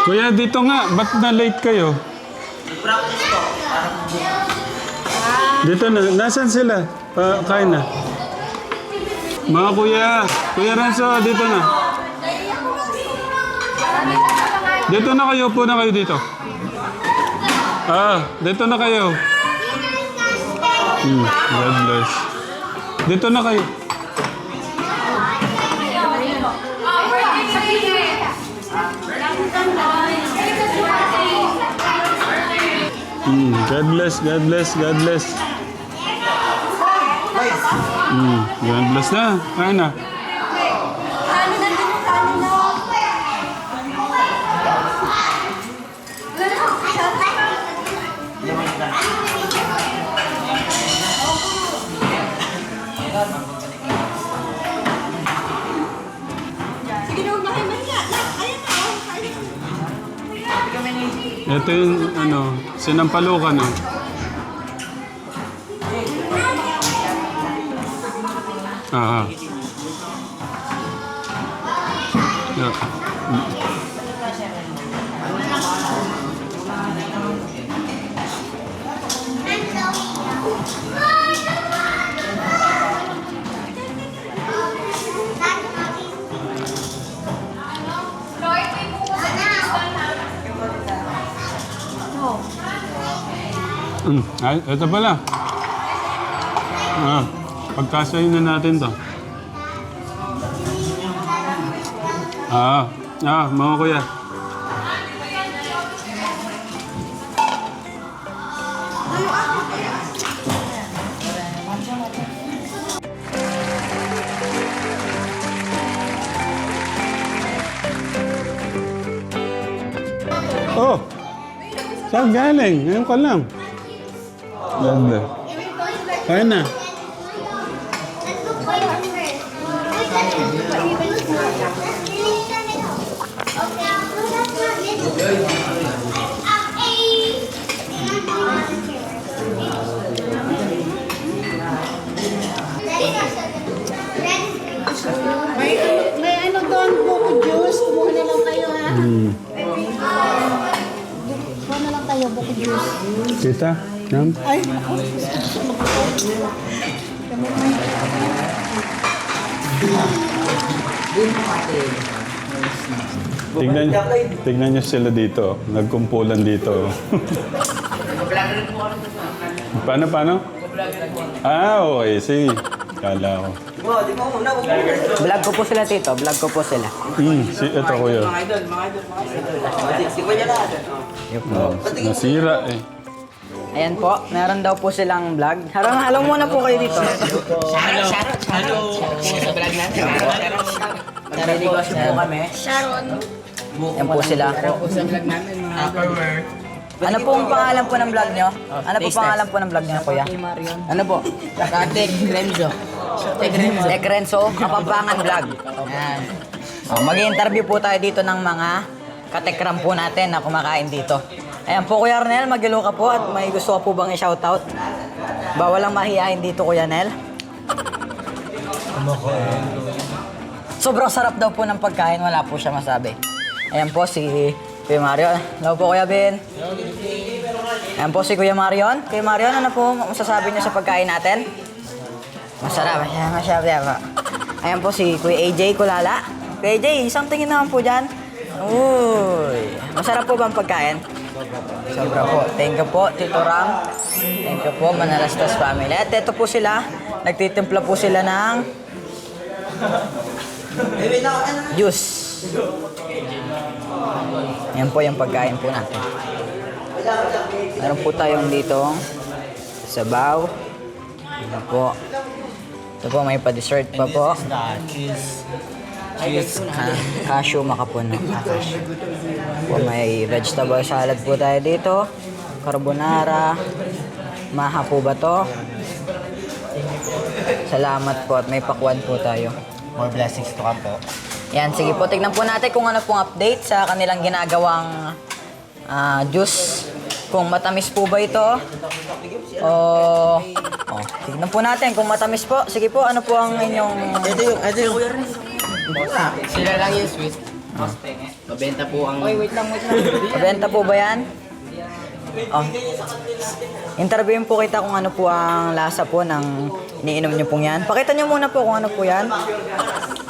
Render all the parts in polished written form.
Kuya, dito nga. Ba't na-late kayo? Practice po. Dito na. Nasaan sila? Kain na. Mga kuya. Kuya Renzo, dito na. Dito na kayo. Upo na kayo dito. Dito na kayo. God bless. Dito na kayo. God bless, God bless, God bless. God bless na. Kain na. Ito yung sinampalukan eh. Yeah. Ay, ito pala. Pagkasayin na natin to. Mga kuya. Oh! Saan galing? Ngayon ko lang. Ganda. Kaya na. May ano doon, buko juice. Kumuha na lang kayo, ha? Kumuha na lang kayo, buko juice. Tita, yan. Ay, Tignan niyo sila dito. Nagkumpulan dito. Paano? Okay. Sige. Kala ko. Vlog ko po sila, Tito. Vlog ko po sila. Ito kuya. Nasira eh. Ayan po, meron daw po silang vlog. Halong muna po kayo dito. Hello sa vlog natin. Narinegosyo po kami. Sharon. Ayan po sila. Sa vlog namin. Tupperware. Ano po ang pangalan po ng vlog nyo? Ano po pangalan po ng vlog nyo, kuya? Ano po? Tek Renzo. Tek Renzo, Kapampangan Vlog. Ayan. Mag-i-interview po tayo dito ng mga katekram po natin na kumakain dito. Ayan po, Kuya Arnel, mag-ilo ka po at may gusto ka po bang i-shoutout? Bawal lang mahihain dito, Kuya Nel. Sobrang sarap daw po ng pagkain, wala po siya masabi. Ayan po si Kuya Marion. Hello po, Kuya Ben. Ayan po si Kuya Marion. Kuya Marion, ano po masasabi niyo sa pagkain natin? Masarap. Ayan po si Kuya AJ Kulala. Kuya AJ, isang tingin naman po dyan. Uy, masarap po ba ang pagkain? Sobra po. Thank you po, Tito Ram. Thank you po, Manalastas family. At ito po sila, nagtitimpla po sila ng juice. Yan po yung pagkain po natin. Meron po tayong dito sabaw. Ano po. Ito po, may pa-dessert pa po. Cashew makapuno. Po, may vegetable salad po tayo dito. Carbonara. Maha po ba to? Salamat po at may pakwan po tayo. More blessings to come po. Yan, sige po. Tignan po natin kung ano pong update sa kanilang ginagawang juice. Kung matamis po ba ito. Tignan po natin kung matamis po. Sige po, ano po ang inyong... Ito yung sila lang yung sweet. Mabenta po ang... Mabenta po ba yan? Oh. Interviewin po kita kung ano po ang lasa po ng iniinom niyo pong yan. Pakita niyo muna po kung ano po yan.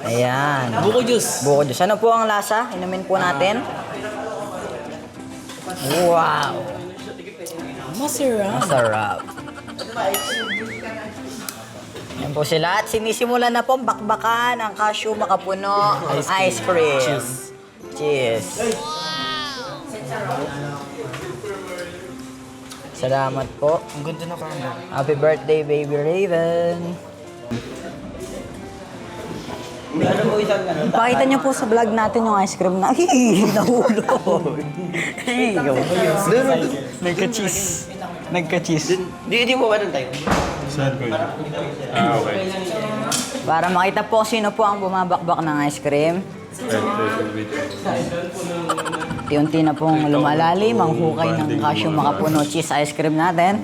Ayan. Buko juice. Buko juice. Ano po ang lasa? Inumin po natin. Wow! Masarap. Masarap. Yan po sila. At sinisimulan na po ang bakbakan ang cashew makapuno ice cream. Cheers. Salamat po. Ang ganda na camera. Happy birthday, baby Raven. Pakita niyo po sa vlog natin yung ice cream na nahulog. Nagka-cheese. Nagka-cheese. Di mo ba tayo? Saan ko yun? Okay. Para makita po sino po ang bumabakbak ng ice cream. Unti na pong lumalalim ang hukay ng cashew makapuno cheese ice cream natin.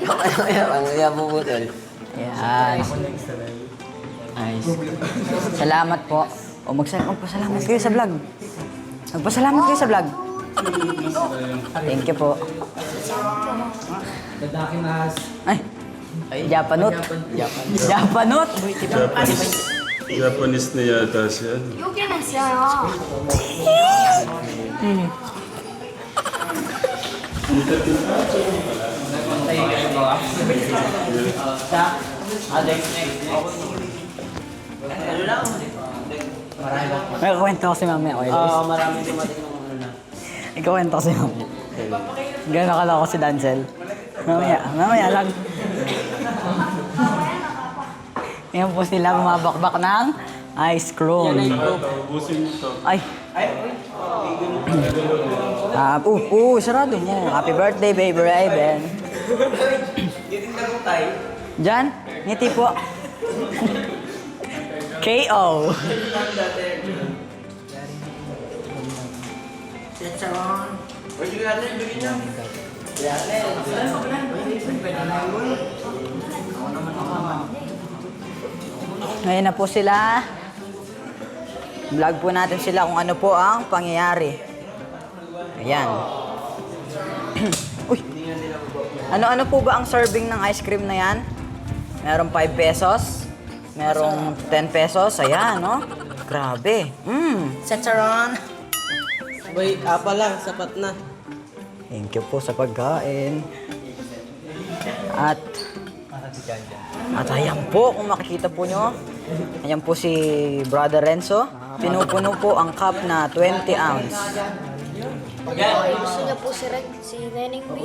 Ang bubutol. Ayan. Salamat po. O magpasalamat kayo sa vlog. Magpasalamat kayo sa vlog. Thank you po. Ay, Japanot. Japanot. Japanese na yata siya. May kwento ko si Mami. Okay, Oo, maraming dumating ng ano na. Ikuwento ko si Mami. Gano'n ka ko si Dancel. Mamaya lang. Yan po sila bumabakbak ng ice cream. Ubusin mo to. Ay. Sarado mo. Happy birthday, baby Raven. Diyan, ngiti po. KO. Ngayon na po sila. Vlog po natin sila kung ano po ang pangyayari. Ayan. Uy! Ano-ano po ba ang serving ng ice cream na yan? Merong 5 pesos. Merong 10 pesos. Ayan, no? Grabe. Setsaron. Boy, apa lang, sapat na. Thank you po sa pagkain. At ayan po, kung makikita po nyo, ayan po si Brother Renzo. Pinupuno po ang cup na 20 ounce. Gusto niya po si Neneng B.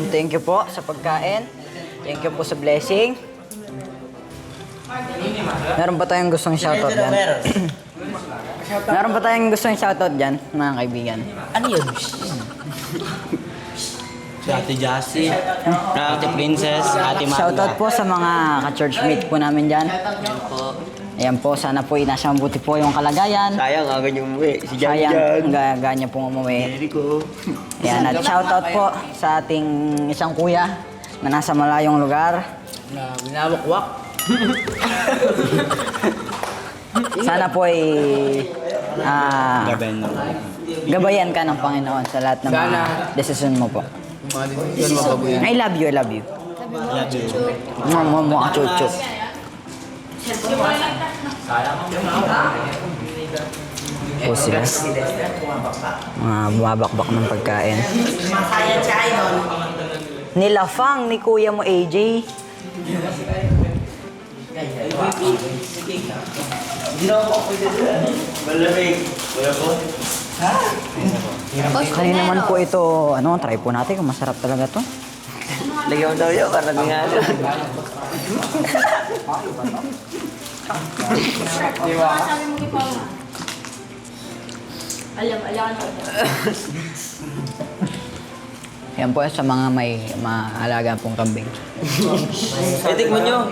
Thank you po sa pagkain. Thank you po sa blessing. Meron ba tayong gustong shoutout dyan? Meron ba tayong gustong shoutout dyan, mga kaibigan? Ano yun? Si Ate Jassy, Ate Princess, Ate Maria. Shoutout po sa mga ka-churchmate po namin dyan. Ayan po, sana po nasa mabuti po yung kalagayan. Sayang, aga niyo umuwi. Si Jan Sayang, ganya pong umuwi. Jericho. Ayan, at shoutout po sa ating isang kuya na nasa malayong lugar. Na winawakwak. Sana po ay gabayan ka ng Panginoon sa lahat ng mga desisyon mo po. I love you, I love you. Mo, chuchu. Po sila. Mga bumabakbak ng pagkain. Nilafang ni kuya mo AJ. Kanina naman po ito, try po natin kung masarap talaga to. Lagyan mo daw yun, parang nga yun. Yan po sa mga may maalaga pong kambing. Etik mo nyo.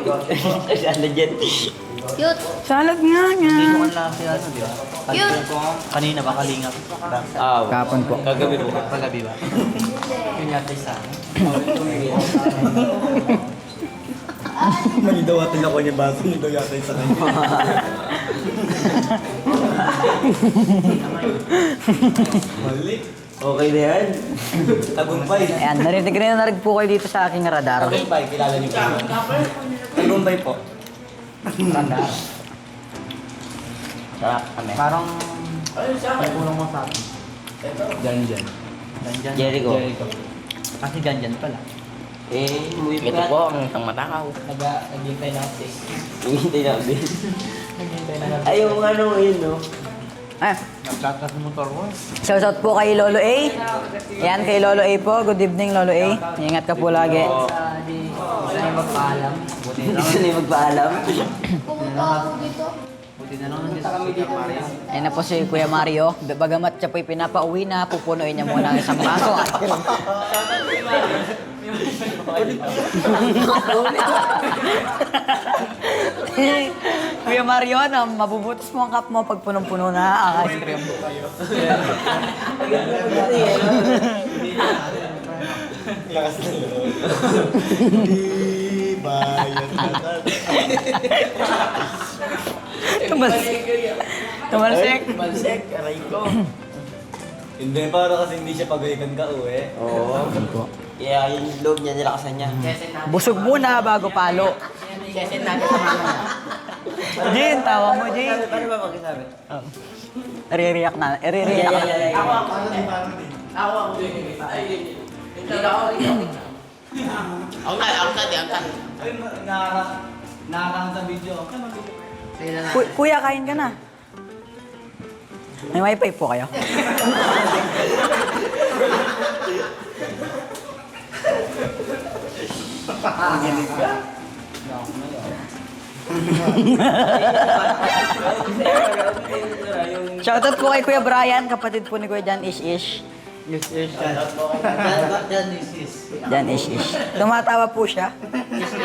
Legit. Cute. Salad nga nga. Cute. Kanina ba kalingap? Kapon po. Kagabi po. Kagabi ba? Yun yata isa. Mali daw atin ako niya bago niya daw yata sa kanya. Okay na yan. Tagumpay. Ayan, narinig po kayo dito sa aking radar. Tagumpay, kilala niyo po. Tagumpay po. Radar. Sarap kami. Parang... Pagkulong mo sa akin. Janjan. Jericho. Kasi Janjan pala. Umuwi Ito po ang isang matakaw. Naghintay na update. Hintay namin. Naghintay na update. Ay, yung ano yun, no? Ah. Shoutout po kay Lolo A. Yan, kay Lolo A po. Good evening, Lolo A. Ingat ka po lagi. Gusto niyo magpaalam. Gusto niyo magpaalam? Pumunta ako dito. Ayan na po si Kuya Mario. Bagamat siya po'y pinapauwi na, pupunuin niya muna ang isang baso. Kuya Mario, mabubutas mo ang cup mo pag punong-puno na ang ice cream. Tumalsik. Malsek, aray ko. Hindi, para kasi hindi siya pag-ikan ka uwi. Oo. Kaya yung loob niya, nilakasan niya. Busog muna bago palo. Jin, tawa mo, Jin. Paano ba magkasabi? Re-react na. Re-react na. Angkat. Ay, nakakang sa video. Kuya, kain ka na. May wifi po kayo? Shoutout po kay Kuya Brian, kapatid po ni Kuya Jan Ish. Jan Ish. Tumatawa po siya.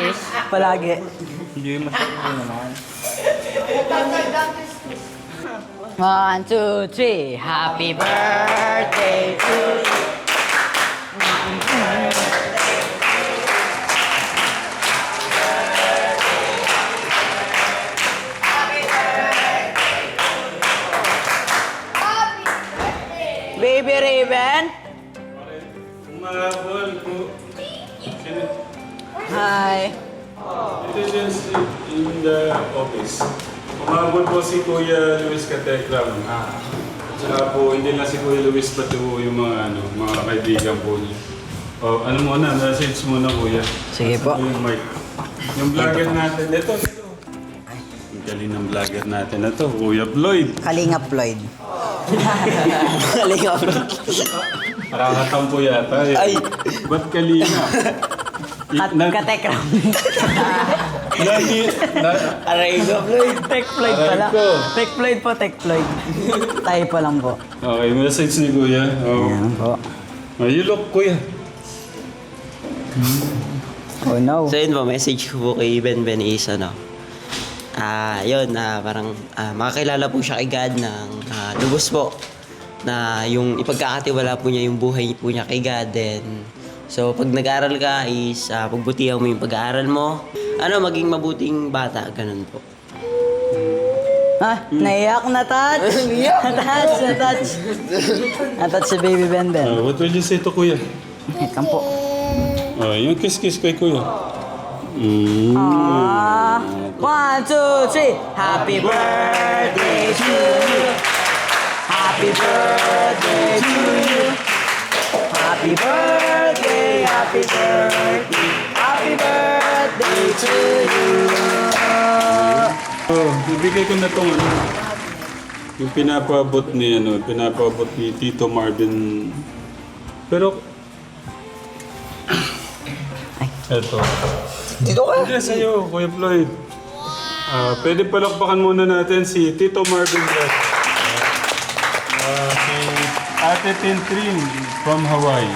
Ish. Palagi. One, two, three. Happy birthday to you. Baby Raven. Umabol po. Hi. It is in the office. Umabol po si Kuya Luis Katekram. Tsaka po, hindi lang si Kuya Luis, pati po yung mga kaibigan po niya. Oh, ano muna, message muna Kuya. Sige po. Yung mic. Yung vlogger natin, ito. Ang galing ng vlogger natin na to, Kuya Floyd. Kalinga Floyd. Kalinga po. Nakakatampo yata eh. Ay! Ba't Kalinga? Katekram. Aray ko, Floyd. Tech Floyd pala. Aray ko. Tech Floyd po, Tech Floyd. Tayo pa lang po. Okay, message ni Kuya. Oh. Ayan po. Oh, you look, Kuya. Oh no. So yun po, message ko po kay Ben is parang makakilala po siya kay God ng lubos po na yung ipagkakatiwala po niya yung buhay po niya kay God. Then, so pag nag-aaral ka is pagbutihan mo yung pag-aaral mo, maging mabuting bata, ganun po. Ha? Naiyak na touch? Na-touch. Na-touch si Baby Ben Ben. What will you say to Kuya? Wait lang po. Oh, yung kiss-kiss kay Kuya. One, two, three. Happy birthday to you. Happy birthday to you. Happy birthday, happy birthday. Happy birthday to you. Oh, ibigay ko na tong yung pinapabot ni Tito Marvin. Pero eto. Dito ka? Hindi, sa'yo, Kuya Floyd. Pwede palakpakan muna natin si Tito Marvin Brett. Si Ate Tintrin from Hawaii.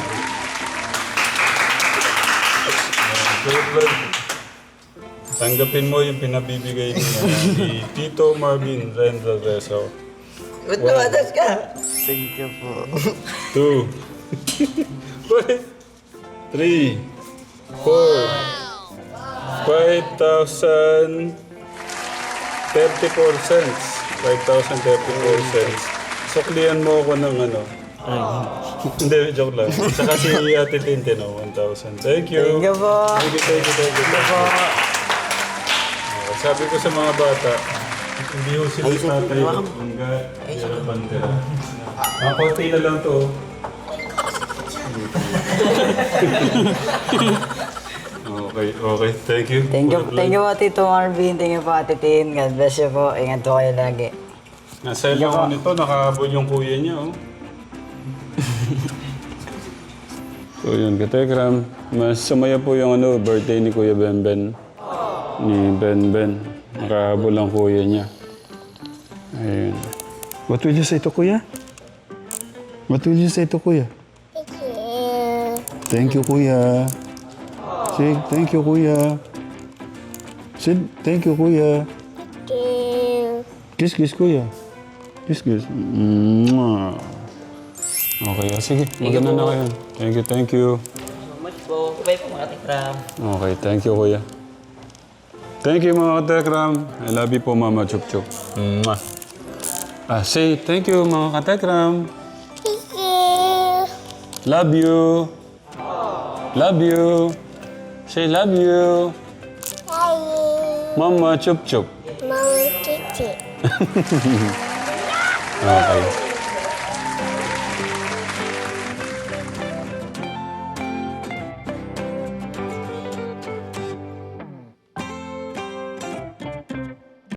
Kuya Floyd, tanggapin mo yung pinabibigay niya ni Tito Marvin Renzo Reso. Ba't namatas ka? 2 3 4 5,034 cents. 5,034 cents. Suklihan mo ako ng ano. Hindi, joke lang. Saka si Ate Tintin, 1,000. Thank you. Thank you po. Thank you. Sabi ko sa mga bata, hindi ho sila tatay hanggat hirapan ka. Ang konti na lang to. Okay. Thank you. Thank you po, Tito Marvin. Thank you po, Ate Tin. God bless you po. Ingat po kayo lagi. Nasa lang ako nito, nakahabol yung kuya niya, oh. So yun, Katekram. Mas sumaya po yung birthday ni Kuya Benben. Ni Benben. Nakahabol ang kuya niya. Ayun. What will you say to Kuya? What will you say to Kuya? Thank you, Kuya. Say, thank you, Kuya. Say, thank you, Kuya. Kiss, Kuya. Kiss. Mwah. Okay, sige. Maganda na kayo. Thank you. Much po. Bye po mga Tekram. Okay, thank you, Kuya. Thank you, mga Katekram. I love you po, Mama Chup Chup. Mwah. Say, thank you, mga Katekram. Love you. Love you. Say, love you. Mama Chup Chup. Mama Cici. Okay.